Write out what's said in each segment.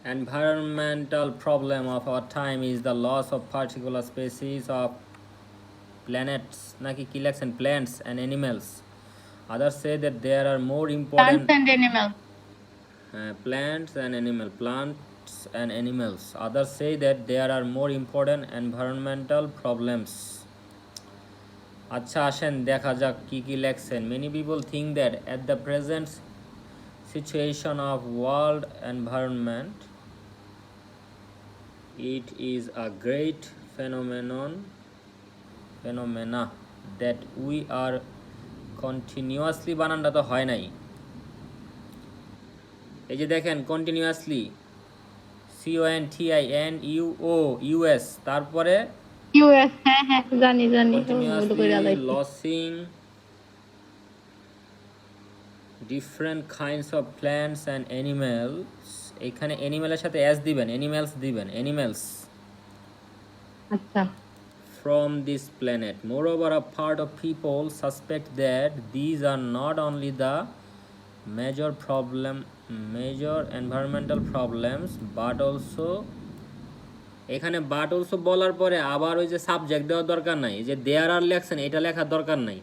Environmental problem of our time is the loss of particular species of planets naki ki লেখছেন plants and animals. Others say that there are more Plants important and animals. plants and animals. Others say that there are more important environmental problems. আচ্ছা আসেন দেখা যাক কি কি লেখছেন. Many people think that at the present situation of world environment, it is a great phenomena that we are continuously বানানটা তো হয় নাই. এই যে দেখেন continuously CONTINUOUS তারপরে US, হ্যাঁ জানি continuously losing different kinds of plants and animals. এখানে অ্যানিমেলের সাথে s দিবেন, animals দিবেন, animals আচ্ছা from this planet. Moreover, a part of people suspect that these are not only the major environmental problems but also এখানে but also বলার পরে আবার ওই যে সাবজেক্ট দেওয়ার দরকার নাই, যে দেয়ার আর লেখছেন এটা লেখার দরকার নাই.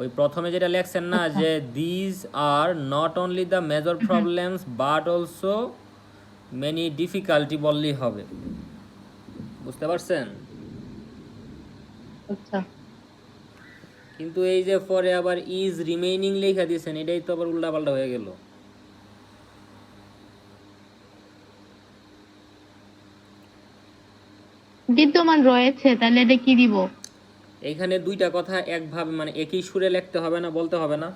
ওই প্রথমে যেটা লেখছেন না যে these are not only the major problems but also many difficulty বললেই হবে. বুঝতে পারছেন? আচ্ছা কিন্তু এই যে পরে আবার ইজ রিমেইনিং লেখা দিয়েছেন, এটাই তো আবার উল্টাপাল্টা হয়ে গেল. বিদ্যমান রয়েছে, তাহলে এটা কি দিব? এখানে দুইটা কথা একভাবে মানে একই সুরে লিখতে হবে না, বলতে হবে না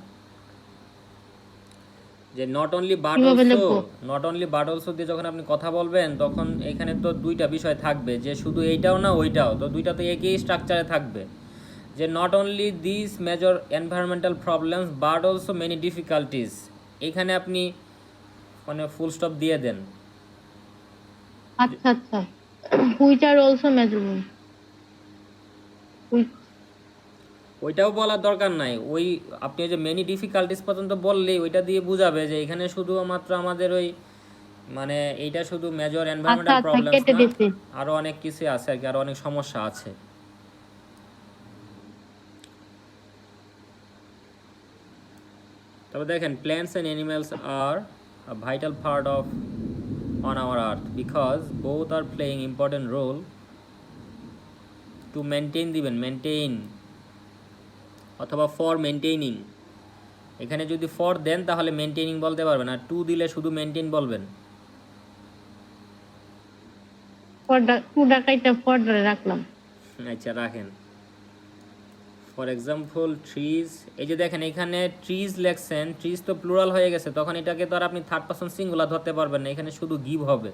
যে নট অনলি বাট অলসো দিয়ে যখন আপনি কথা বলবেন তখন এখানে তো দুইটা বিষয় থাকবে, যে শুধু এইটাও না ওইটাও, তো দুইটা তো একই স্ট্রাকচারে থাকবে, যে not only this major environmental problems but also many difficulties. এখানে আপনি মানে ফুল স্টপ দিয়ে দেন. আচ্ছা হুইচ আর অলসো মেজারেবল, ওইটাও বলার দরকার নাই. ওই আপনি যে মেনি ডিফিকাল্টিস পর্যন্ত বললেই ওইটা দিয়ে বুঝাবে যে এখানে শুধুমাত্র আমাদের ওই মানে এইটা শুধু মেজর এনভায়রনমেন্টাল প্রবলেমস না, আরো অনেক কিছু আছে আর কি, আরো অনেক সমস্যা আছে. তবে দেখেন plants and animals are a vital part of on our earth because both are playing important role to maintain দিবেন, মেনটেইন অথবা ফর মেনটেইনিং. এখানে যদি ফর দেন তাহলে মেনটেইনিং বলতে পারবেন, আর টু দিলে শুধু মেনটেইন বলবেন. রাখলাম. আচ্ছা রাখেন. ফর এক্সাম্পল ট্রিজ, এই যে দেখেন এখানে ট্রিজ লেখছেন, ট্রিজ তো প্লুরাল হয়ে গেছে, তখন এটাকে তো আর আপনি থার্ড পারসন সিঙ্গুলার ধরতে পারবেন না, এখানে শুধু গিভ হবে.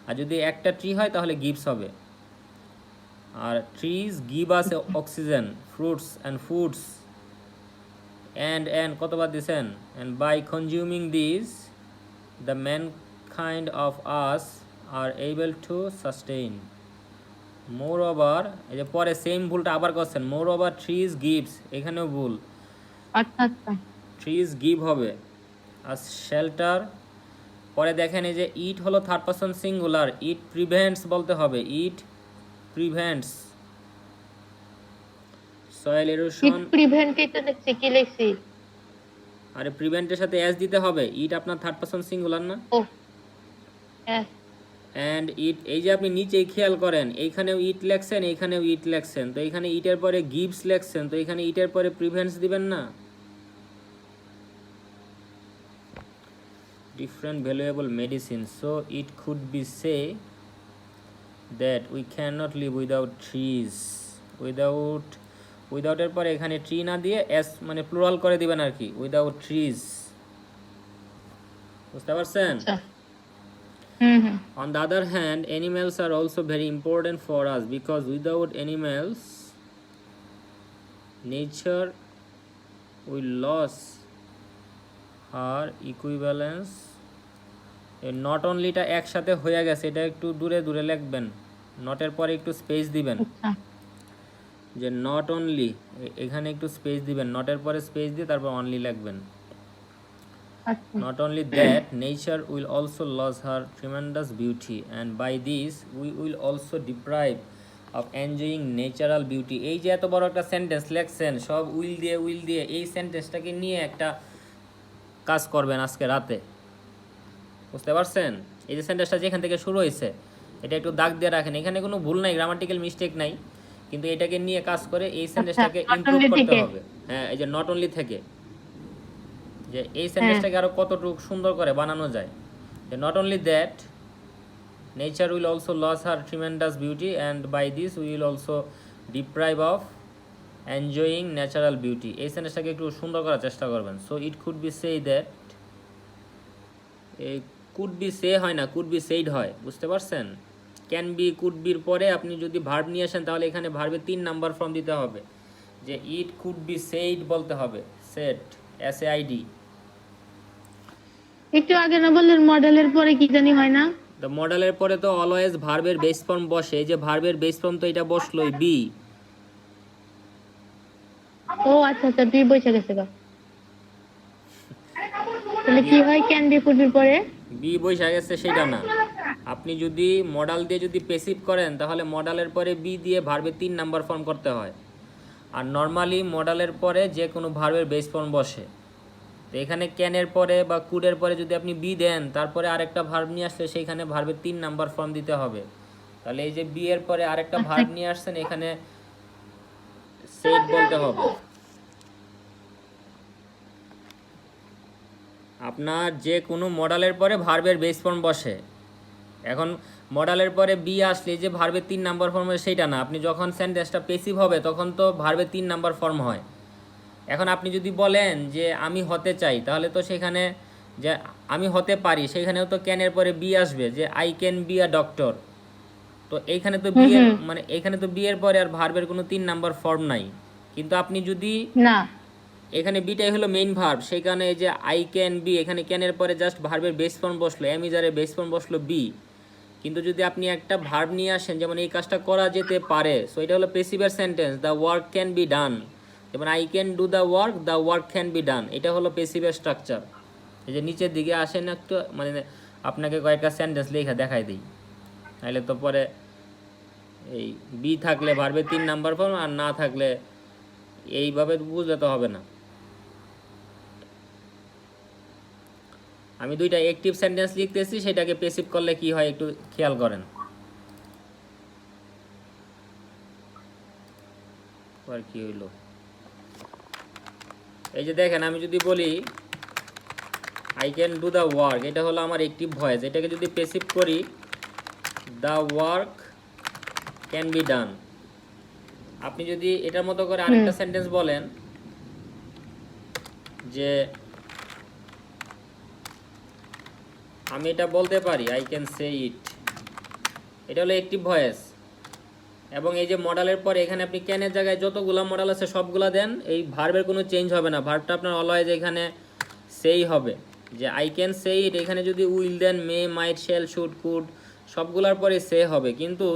আর যদি একটা ট্রি হয় তাহলে গিভস হবে. আর trees give us oxygen, fruits and foods and কতবার দিয়েছেন, and by consuming these the mankind of us are able to sustain. moreover এই যে পরে সেম ভুলটা আবার করছেন, moreover trees gives, এখানেও ভুল. আচ্ছা trees give হবে আর shelter. পরে দেখেন এই যে ইট হলো থার্ড পারসন সিঙ্গুলার, ইট প্রিভেন্টস বলতে হবে, ইট প্রিভেন্টস সয়েল এরোশন. আরে প্রিভেন্টের সাথে এস দিতে হবে, ইট আপনার থার্ড পারসন সিঙ্গুলার না. অ্যান্ড ইট, এই যে আপনি নিচেই খেয়াল করেন এইখানেও ইট লেখছেন, এইখানেও ইট লেখছেন, তো এইখানে ইটের পরে গিভস লেখছেন, তো এইখানে ইটের পরে প্রিভেন্টস দিবেন না. different valuable medicines, so it could be say that we cannot live without trees. without এর পরে এখানে ট্রি না দিয়ে এস মানে প্লুরাল করে দিবেন আর কি, উইদাউট ট্রিজ. বুঝতে পারছেন? On the other hand, animals are also very important for us because without animals nature will lose our equivalence. Not অনলিটা একসাথে হয়ে গেছে, এটা একটু দূরে দূরে লিখবেন, নটের পরে একটু স্পেস দিবেন, যে নট অনলি এখানে একটু স্পেস দিবেন, নটের পরে স্পেস দিয়ে তারপর অনলি লিখবেন. আচ্ছা Not only that, nature will also lose her tremendous beauty, and by this we will also deprive of enjoying natural beauty. এই যে এত বড় একটা সেন্টেন্স লেখছেন সব উইল দিয়ে এই সেন্টেন্সটাকে নিয়ে একটা কাজ করবেন আজকে রাতে, বুঝতে পারছেন? এই যে সেন্টেন্সটা যেখান থেকে শুরু হয়েছে এটা একটু দাগ দিয়ে রাখেন, এখানে কোনো ভুল নাই, গ্রামাটিক্যাল মিস্টেক নাই, কিন্তু এটাকে নিয়ে কাজ করে এই সেন্টেন্সটাকে not ইমপ্রুভ only করতে থেকে। হবে। হ্যাঁ, এই যে নট অনলি থেকে, যে এই সেন্টেন্সটাকে আরো কতটুকু সুন্দর করে বানানো যায়। যে not only that, nature will also lose her tremendous beauty and by this will also deprive of enjoying natural beauty. এই সেন্টেন্সটাকে একটু সুন্দর করার চেষ্টা করবেন। So it could be said that, এই কুড বি সে হয় না, কুড বি সেইড হয়, বুঝতে পারছেন? ক্যান বি কুড বির পরে আপনি যদি ভার্ব নিয়ে আসেন তাহলে এখানে ভার্বের 3 নাম্বার ফর্ম দিতে হবে, যে ইট কুড বি সেইড বলতে হবে, সেট SAID। একটু আগে না বললেন মডেলের পরে কি জানি হয় না? দ্য মডেলের পরে তো অলওয়েজ ভার্বের বেস ফর্ম বসে, এই যে ভার্বের বেস ফর্ম তো এটা বসলোই বি। ও আচ্ছা আচ্ছা, তুই বসে গেছে গা। তাহলে কি হয় ক্যান বি কুড বির পরে? বি বসে গেছে সেটা না, আপনি যদি মডেল দিয়ে যদি পেসিভ করেন তাহলে মডেলের পরে বি দিয়ে ভার্বের 3 নাম্বার ফর্ম করতে হয়, আর নর্মালি মডেলের পরে যে কোনো ভার্বের বেস ফর্ম বসে। তো এখানে ক্যানের পরে বা কুডের পরে যদি আপনি বি দেন তারপরে আরেকটা ভার্ব নিয়ে আসলে সেইখানে ভার্বের 3 নাম্বার ফর্ম দিতে হবে। তাহলে এই যে বি এর পরে আরেকটা ভার্ব নিয়ে আসছেন, এখানে সেট বলতে হবে। আপনার যে কোনো মডেলের পরে ভার্বের বেস ফর্ম বসে, এখন মডেলের পরে বি আসলে যে ভার্বের 3 নাম্বার ফর্ম হয় সেইটা না, আপনি যখন সেন্টেন্সটা পেসিভ হবে তখন তো ভার্বের 3 নাম্বার ফর্ম হয়। এখন আপনি যদি বলেন যে আমি হতে চাই, তাহলে তো সেখানে যে আমি হতে পারি সেখানেও তো ক্যানের পরে বি আসবে, যে I can be a doctor. তো এইখানে তো বি এর মানে এখানে তো বি এর পরে আর ভার্বের কোনো 3 নাম্বার ফর্ম নাই, কিন্তু আপনি যদি না, এখানে বিটাই হলো মেইন ভার্ব, সেই কারণে এই যে আই ক্যান বি, এখানে ক্যানের পরে জাস্ট ভার্বের বেস ফর্ম বসলো, অ্যামিজারের বেস ফর্ম বসলো বি। কিন্তু যদি আপনি একটা ভার্ব নিয়ে আসেন, যেমন এই কাজটা করা যেতে পারে, সো এটা হলো পেসিভের sentence, the work can be done. যেমন I can do the work can be done, এটা হলো পেসিভের স্ট্রাকচার। এই যে নিচের দিকে আসেন একটু, মানে আপনাকে কয়েকটা সেন্টেন্স লেখা দেখাই দিই, নাহলে তো পরে এই বি থাকলে ভার্বের 3 নাম্বার ফর্ম, আর না থাকলে এইভাবে বুঝলে তো হবে না। আমি দুইটা অ্যাক্টিভ সেন্টেন্স লিখতেছি, সেটাকে পেসিভ করলে কি হয় একটু খেয়াল করেন। আর কি হইল, এই যে দেখেন, আমি যদি বলি I can do the work, এটা হলো আমার অ্যাক্টিভ ভয়েস, এটাকে যদি পেসিভ করি দ্য ওয়ার্ক ক্যান বি ডান। আপনি যদি এটার মতো করে আরেকটা সেন্টেন্স বলেন যে আমি এটা বলতে পারি, আই ক্যান সে ইট, এটা হলো অ্যাক্টিভ ভয়েস। এবং এই যে মডেলের পরে এখানে আপনি ক্যানের জায়গায় যতগুলো মডেল আছে সবগুলা দেন, এই ভার্বের কোনো চেঞ্জ হবে না, ভার্বটা আপনার অলওয়েজ এখানে সেই হবে। যে আই ক্যান সে ইট, এখানে যদি will then, may, might, shall, should, could, সবগুলোর পরে সে হবে। কিন্তু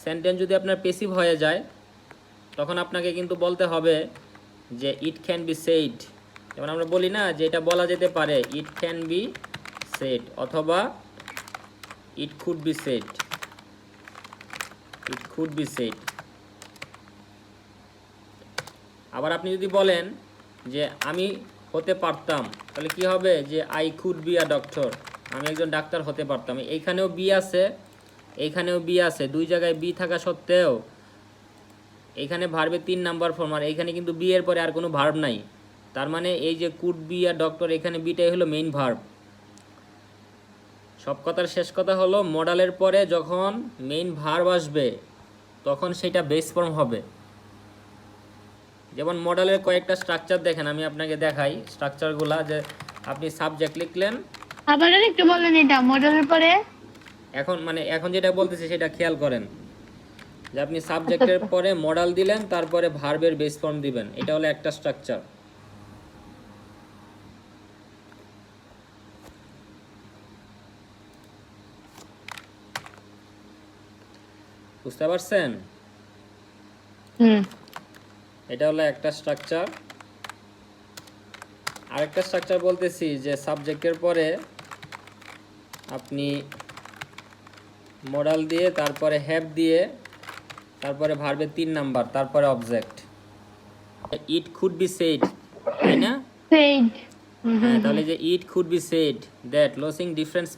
সেন্টেন্স যদি আপনার পেসিভ হয়ে যায় তখন আপনাকে কিন্তু বলতে হবে যে ইট ক্যান বি সেইড। যেমন আমরা বলি না যে এটা বলা যেতে পারে, ইট ক্যান বি সেড, অথবা ইট could B shed, it could B shed. আবার আপনি যদি বলেন যে আমি হতে পারতাম, তাহলে কি হবে, যে I could be a doctor, আমি একজন ডাক্তার হতে পারতাম। এইখানেও বি আছে, এইখানেও বি আছে, দুই জায়গায় বি থাকা সত্ত্বেও এইখানে ভার্বের 3 নাম্বার ফর্ম, আর এইখানে কিন্তু বি এর পরে আর কোনো ভার্ব নাই। তার মানে এই যে কুড বি আ ডক্টর, এখানে বিটাই হলো মেইন ভার্ব। সব কথার শেষ কথা হলো মডেলের পরে যখন মেইন ভার্ব আসবে তখন সেটা বেস ফর্ম হবে। যেমন মডেলের কয়েকটা স্ট্রাকচার দেখেন, আমি আপনাকে দেখাই স্ট্রাকচারগুলা। যে আপনি সাবজেক্ট লিখলেন, আবার একটু বলেন এটা মডেলের পরে। এখন যেটা বলতেছি সেটা খেয়াল করেন, যে আপনি সাবজেক্টের পরে মডেল দিলেন, তারপরে ভার্বের বেস ফর্ম দিবেন, এটা হলো একটা স্ট্রাকচার। বুঝতে পারছেন? এটা হলো একটা স্ট্রাকচার। আরেকটা স্ট্রাকচার বলতেছি যে সাবজেক্টের পরে আপনি মডাল দিয়ে তারপরে হ্যাভ দিয়ে তারপরে ভার্বের 3 নাম্বার তারপরে object. It could B shed, তাই না? said হ্যাঁ, তাহলে যে ইট could B said that losing different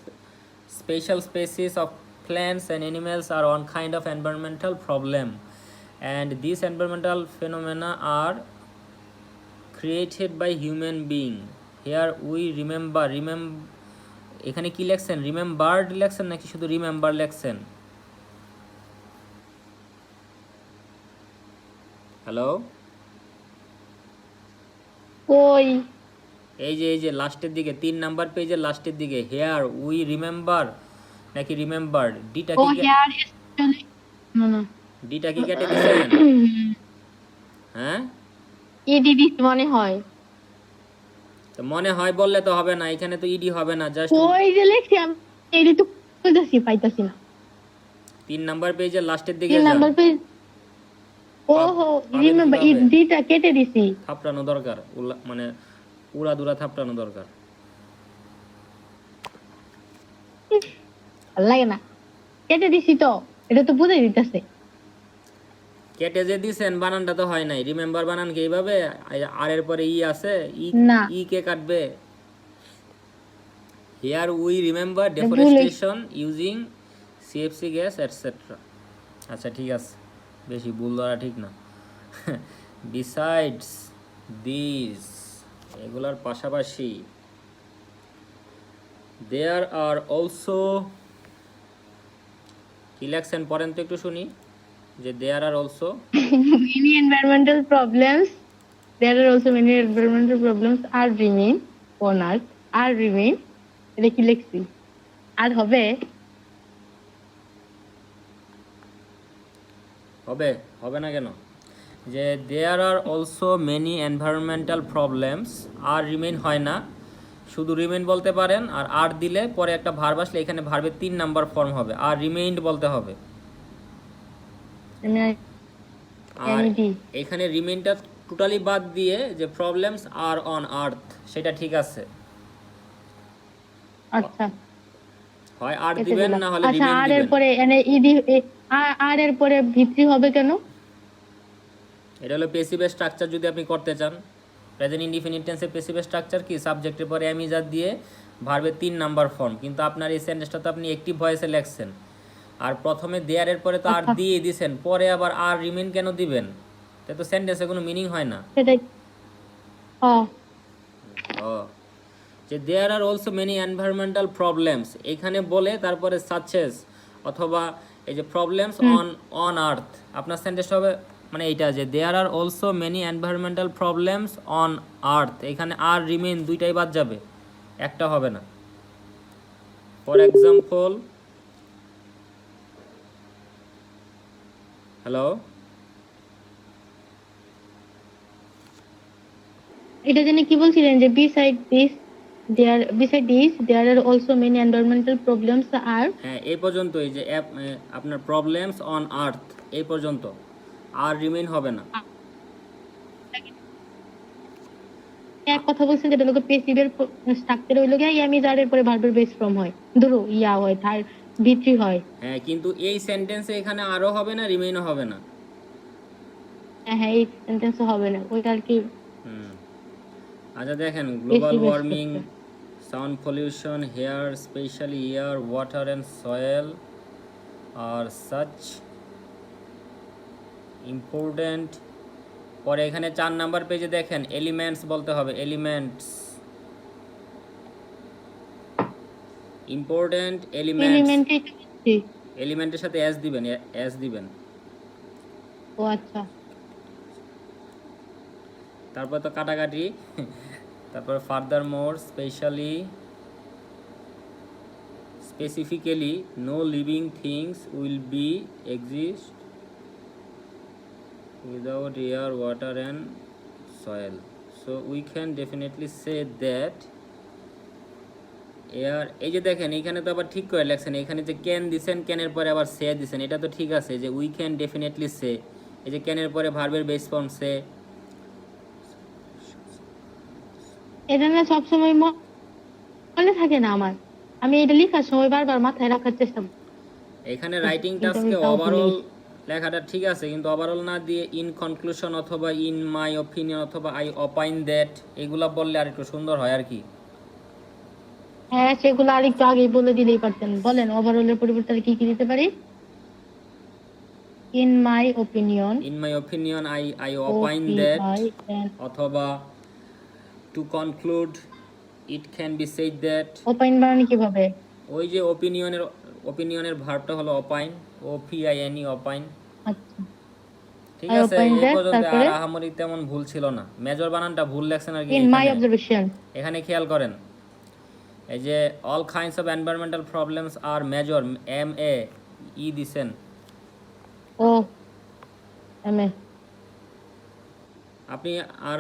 special species of plants and animals are one kind of environmental problem, and these environmental phenomena are created by human being. Here we remember এখানে কি লেখছেন, remembered লেখছেন নাকি শুধু remember লেখছেন? Hello, ওই এই যে লাস্টের দিকে 3 নাম্বার পেজের লাস্টের দিকে হেয়ার উই রিমেম্বার নাকি রিমেম্বার্ড? ডিটা ও কি হেয়ার অ্যাকচুয়ালি না ডিটা কি কেটে দিছেন? হ্যাঁ, ইডি দিস মনে হয়। তো মনে হয় বললে তো হবে না, এখানে তো ইডি হবে না, জাস্ট ওই যে লিখছি আমি, এডি তো খুঁজেছি পাইতাছি না। 3 নাম্বার পেজের লাস্টের দিকে 3 যান। Number page. ওহো, রিমেম্বার ইডিটা কেটে দিছি। থাপড়ানো দরকার, মানে উড়াদুরা থাপড়ানো দরকার। ভালো লাগে না, কেটে দিছি তো, এটা তো বুঝাই দিতেছে। কেটে যে দিছেন বানানটা তো হয় নাই। রিমেম্বার বানান কি এইভাবে? আর এর পরে ই আছে, না। ই কে কাটবে? Here we remember deforestation using CFC gas etcetera. আচ্ছা ঠিক আছে, বেশি ভুল ধরা ঠিক না। বিসাইডস দিস, এগুলার পাশাপাশি দেয়ার আর অলসো, কি লেখছেন পড়েন তো একটু শুনি, যে there are also Many environmental problems. There are also many environmental problems are remain on earth. Are remain. এটা কি লিখছি? আর হবে? হবে, হবে না কেন? যে there are also many environmental problems, are remain হয় না, শুধু রিমেইন বলতে পারেন। আর দিলে পরে একটা ভার্ব আসলে এখানে ভার্বের 3 নাম্বার ফর্ম হবে, আর রিমেইনড বলতে হবে। আর এখানে রিমেইনটা টোটালি বাদ দিয়ে যে প্রবলেমস আর অন আর্থ, সেটা ঠিক আছে। আচ্ছা, হয় আর দিবেন, না হলে আচ্ছা। রিমেইন আর এর দিবেন। পরে এনে ইডি, আর এর পরে ভিত্তি হবে কেন? এটা হলো পেসিভের স্ট্রাকচার যদি আপনি করতে চান। প্রেজেন্ট ইনডিফিনিট টেন্সের পেসিভের স্ট্রাকচার কি? সাবজেক্টের পরে অ্যামিজার দিয়ে ভার্বের 3 নাম্বার ফর্ম, কিন্তু আপনার এই সেন্টেন্সটা তো আপনি অ্যাক্টিভ ভয়েসে লেখছেন। আর প্রথমে দেয়ারের পরে তো আর দিয়ে দিছেন, পরে আবার আর রিমেইন কেন দিবেন? তাই তো সেন্টেন্সে কোনো মিনিং হয় না। সেটাই। ও, যে there are also many environmental problems, এখানে বলে তারপরে সাচেস অথবা এই যে প্রবলেমস অন আর্থ, আপনার সেন্টেন্স হবে মানে এইটা, যে there are also many environmental problems on earth, এখানে আর রিমেইন দুইটাই বাদ যাবে, একটা হবে না। ফর এক্সাম্পল, হ্যালো, এটা জানি কি বলছিলেন যে beside this there are also many environmental problems are। হ্যাঁ, এই পর্যন্ত, এই যে আপনার প্রবলেমস অন আর্থ এই পর্যন্ত, আর রিমেইন হবে না। এক কথা বলছেন যেটা লোকে পেসিভের স্ট্রাকচার হইলো গিয়া ইয়ামিজার এর পরে ভার্বের বেস ফর্ম হয়, ধরো ইয়া হয়, তার ভিত্তি হয়। হ্যাঁ, কিন্তু এই সেন্টেন্সে এখানে আরও হবে না, রিমেইনও হবে না। হ্যাঁ, এই সেন্টেন্সও হবে না, ওইটা আর কি। আচ্ছা দেখেন, global warming, sound pollution, here especially air, water and soil are such important. পরে এখানে 4 নাম্বার পেজে দেখেন এলিমেন্টস বলতে হবে, এলিমেন্টস, ইম্পর্টেন্ট এলিমেন্টস, এলিমেন্টের সাথে এস দিবেন, এস দিবেন। ও আচ্ছা, তারপর তো কাটাকাটি। তারপর further more, specifically no living things will be exist without air, water and soil, so we can definitely say that air, এই যে দেখেন এখানে তো আবার ঠিক করে লেখছেন, এখানে যে ক্যান দিছেন, ক্যানের পরে আবার সে দিছেন, এটা তো ঠিক আছে যে উই ক্যান ডেফিনেটলি সে, এই যে ক্যানের পরে ভার্বের বেস ফর্ম সে। এটা না সবসময় মনে থাকে না আমার। আমি এটা লেখার সময় বারবার মাথায় রাখার চেষ্টা করি, এখানে রাইটিং কিন্তু আমি টাস্কে তাও ভুলে ওভারঅল গেছি। লেখাটা ঠিক আছে, কিন্তু ওভারঅল না দিয়ে ইন কনক্লুশন অথবা ইন মাই অপিনিয়ন অথবা আই অপাইন দ্যাট এগুলা বললে আর একটু সুন্দর হয় আর কি। হ্যাঁ, সেগুলো আরেকটু আগেই বলে দিলেই পারতেন। বলেন, ওভারঅলের পরিবর্তে আর কি কি দিতে পারি? In my opinion, in my opinion I O opine P that, I N. অথবা to conclude it can be said that. Opine বানানি কিভাবে? ওই যে ওপিনিয়নের ভার্বটা হলো opine, O P I N E, opine. আচ্ছা, ঠিক আই আছে, ওপাইন এই দ্যাট, পর্যন্ত আর তারপরে আহামরি তেমন ভুল ছিল না, মেজর বানানটা ভুল লেখছেন আর কি। ইন মাই এখানে অবজারভেশন। এখানে খেয়াল করেন, এই যে all kinds of environmental problems are major, M A E দিছেন। ও এম এ।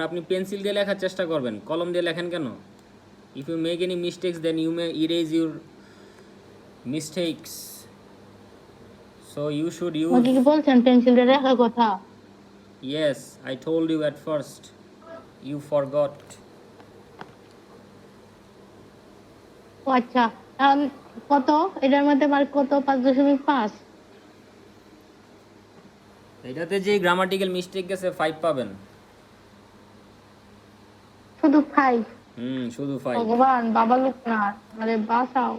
আপনি পেন্সিল দিয়ে লেখার চেষ্টা করবেন, কলম দিয়ে লেখেন কেন? If you make any mistakes then you may erase your mistakes, so you should use. আমাকে কি বলছেন পেন্সিল দিয়ে লেখার কথা? Yes, I told you at first, you forgot. ও আচ্ছা। আম, কত এটার মধ্যে মার্ক কত? 5.5। এটাতে যে গ্রামাটিক্যাল মিস্টেক গেছে 5 পাবেন। শুধু 5? শুধু 5। ভগবান, বাবা লোকনাথ, মানে বাঁচাও।